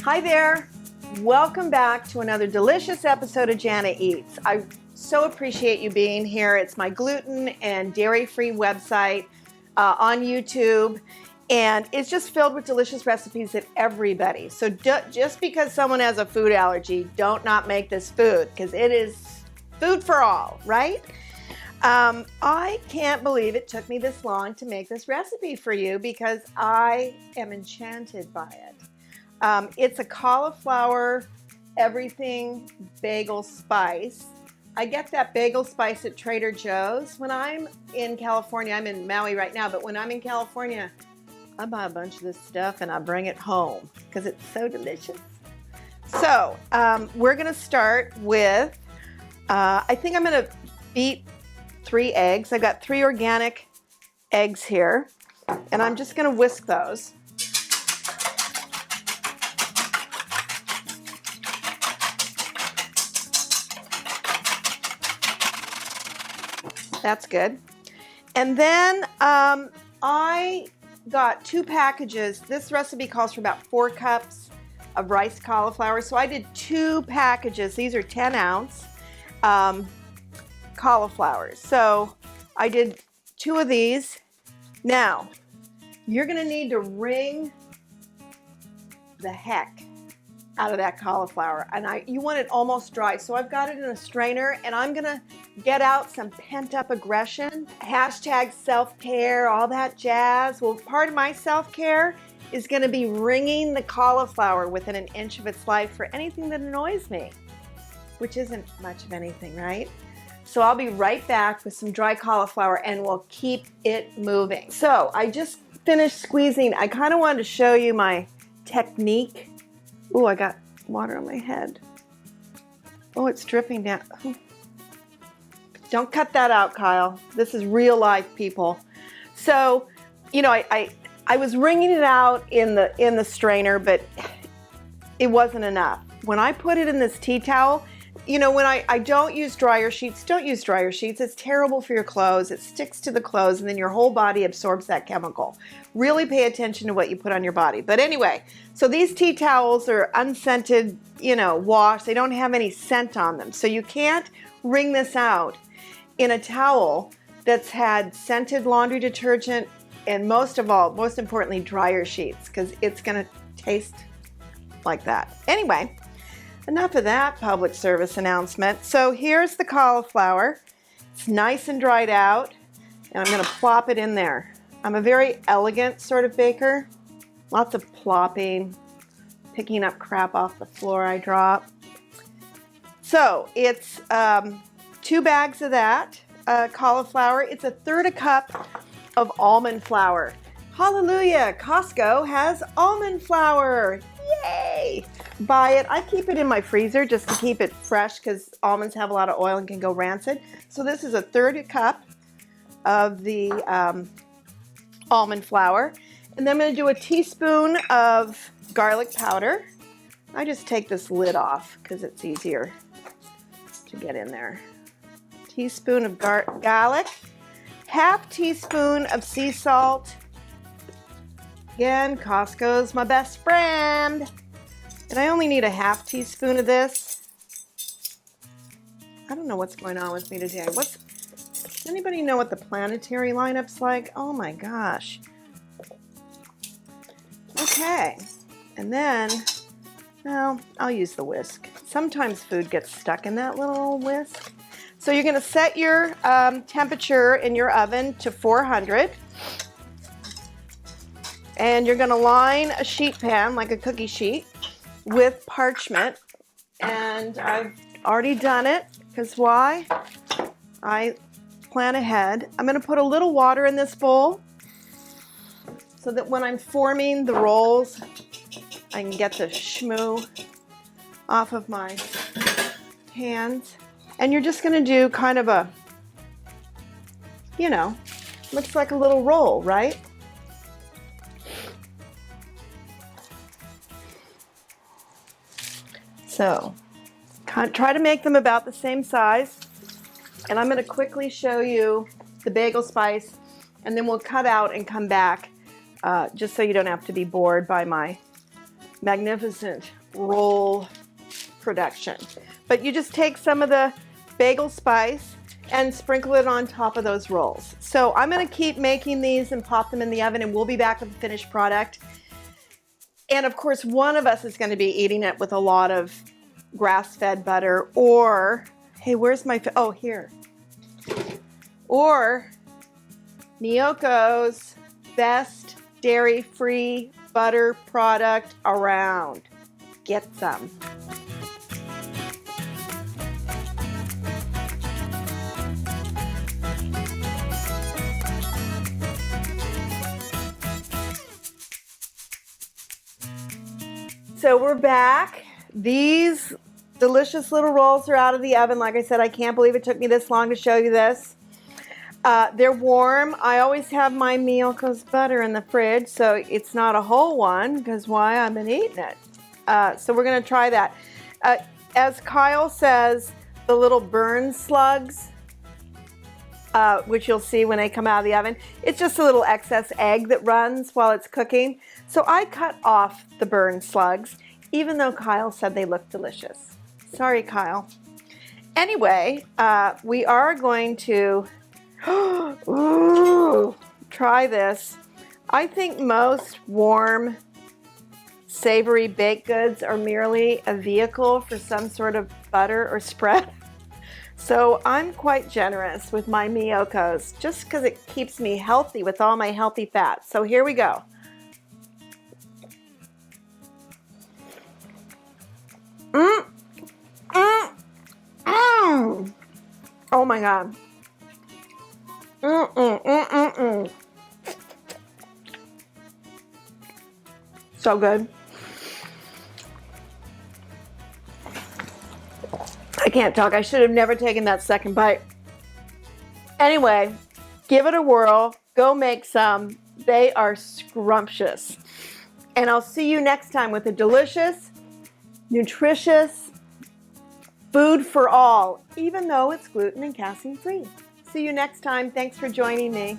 Hi there. Welcome back to another delicious episode of Jana Eats. I so appreciate you being here. It's my gluten and dairy-free website on YouTube, and it's just filled with delicious recipes that everybody. So just because someone has a food allergy, don't not make this food, because it is food for all, right? I can't believe it took me this long to make this recipe for you because I am enchanted by it. It's a cauliflower everything bagel spice. I get that bagel spice at Trader Joe's. When I'm in California, I'm in Maui right now, but when I'm in California, I buy a bunch of this stuff and I bring it home because it's so delicious. So we're gonna start with, I think I'm gonna beat 3 eggs. I got 3 organic eggs here, and I'm just gonna whisk those. That's good. And then I got 2 packages. This recipe calls for about 4 cups of rice cauliflower. So I did 2 packages. These are 10-ounce cauliflowers. So I did 2 of these. Now, you're gonna need to wring the heck out of that cauliflower, and you want it almost dry. So I've got it in a strainer, and I'm gonna get out some pent-up aggression. Hashtag self-care, all that jazz. Well, part of my self-care is gonna be wringing the cauliflower within an inch of its life for anything that annoys me, which isn't much of anything, right? So I'll be right back with some dry cauliflower, and we'll keep it moving. So I just finished squeezing. I kind of wanted to show you my technique. Ooh, I got water on my head. Oh, it's dripping down. Don't cut that out, Kyle. This is real life, people. So, you know, I was wringing it out in the strainer, but it wasn't enough. When I put it in this tea towel, you know, when I don't use dryer sheets, don't use dryer sheets. It's terrible for your clothes. It sticks to the clothes, and then your whole body absorbs that chemical. Really pay attention to what you put on your body. But anyway, so these tea towels are unscented, you know, wash. They don't have any scent on them. So you can't wring this out in a towel that's had scented laundry detergent and most importantly, dryer sheets, because it's going to taste like that. Anyway, enough of that public service announcement. So here's the cauliflower. It's nice and dried out, and I'm going to plop it in there. I'm a very elegant sort of baker. Lots of plopping, picking up crap off the floor I drop. So it's 2 bags of that cauliflower. It's 1/3 cup of almond flour. Hallelujah, Costco has almond flour. Yay! Buy it. I keep it in my freezer just to keep it fresh because almonds have a lot of oil and can go rancid. So this is 1/3 cup of the almond flour. And then I'm going to do a teaspoon of garlic powder. I just take this lid off because it's easier to get in there. Teaspoon of garlic. 1/2 teaspoon of sea salt. Again, Costco's my best friend. And I only need 1/2 teaspoon of this. I don't know what's going on with me today. Does anybody know what the planetary lineup's like? Oh my gosh. Okay. And then, well, I'll use the whisk. Sometimes food gets stuck in that little whisk. So you're going to set your temperature in your oven to 400. And you're going to line a sheet pan, like a cookie sheet, with parchment. And I've already done it, because why? I plan ahead. I'm going to put a little water in this bowl so that when I'm forming the rolls, I can get the schmoo off of my hands. And you're just going to do kind of a, you know, looks like a little roll, right? So try to make them about the same size. And I'm going to quickly show you the bagel spice, and then we'll cut out and come back just so you don't have to be bored by my magnificent roll production. But you just take some of the bagel spice and sprinkle it on top of those rolls. So I'm going to keep making these and pop them in the oven, and we'll be back with the finished product. And of course, one of us is going to be eating it with a lot of grass-fed butter, or, hey, where's my, oh, here. Or Miyokos best dairy-free butter product around. Get some. So we're back. These delicious little rolls are out of the oven. Like I said, I can't believe it took me this long to show you this. They're warm. I always have my Miyokos butter in the fridge, so it's not a whole one, because why? I've been eating it. So we're going to try that. As Kyle says, the little burn slugs, which you'll see when they come out of the oven, it's just a little excess egg that runs while it's cooking. So I cut off the burn slugs, even though Kyle said they look delicious. Sorry, Kyle. Anyway, we are going to try this. I think most warm, savory baked goods are merely a vehicle for some sort of butter or spread. So I'm quite generous with my Miyokos, just because it keeps me healthy with all my healthy fats. So here we go. Oh my God. So good. I can't talk. I should have never taken that second bite. Anyway, give it a whirl. Go make some. They are scrumptious. And I'll see you next time with a delicious, nutritious food for all, even though it's gluten and casein free. See you next time. Thanks for joining me.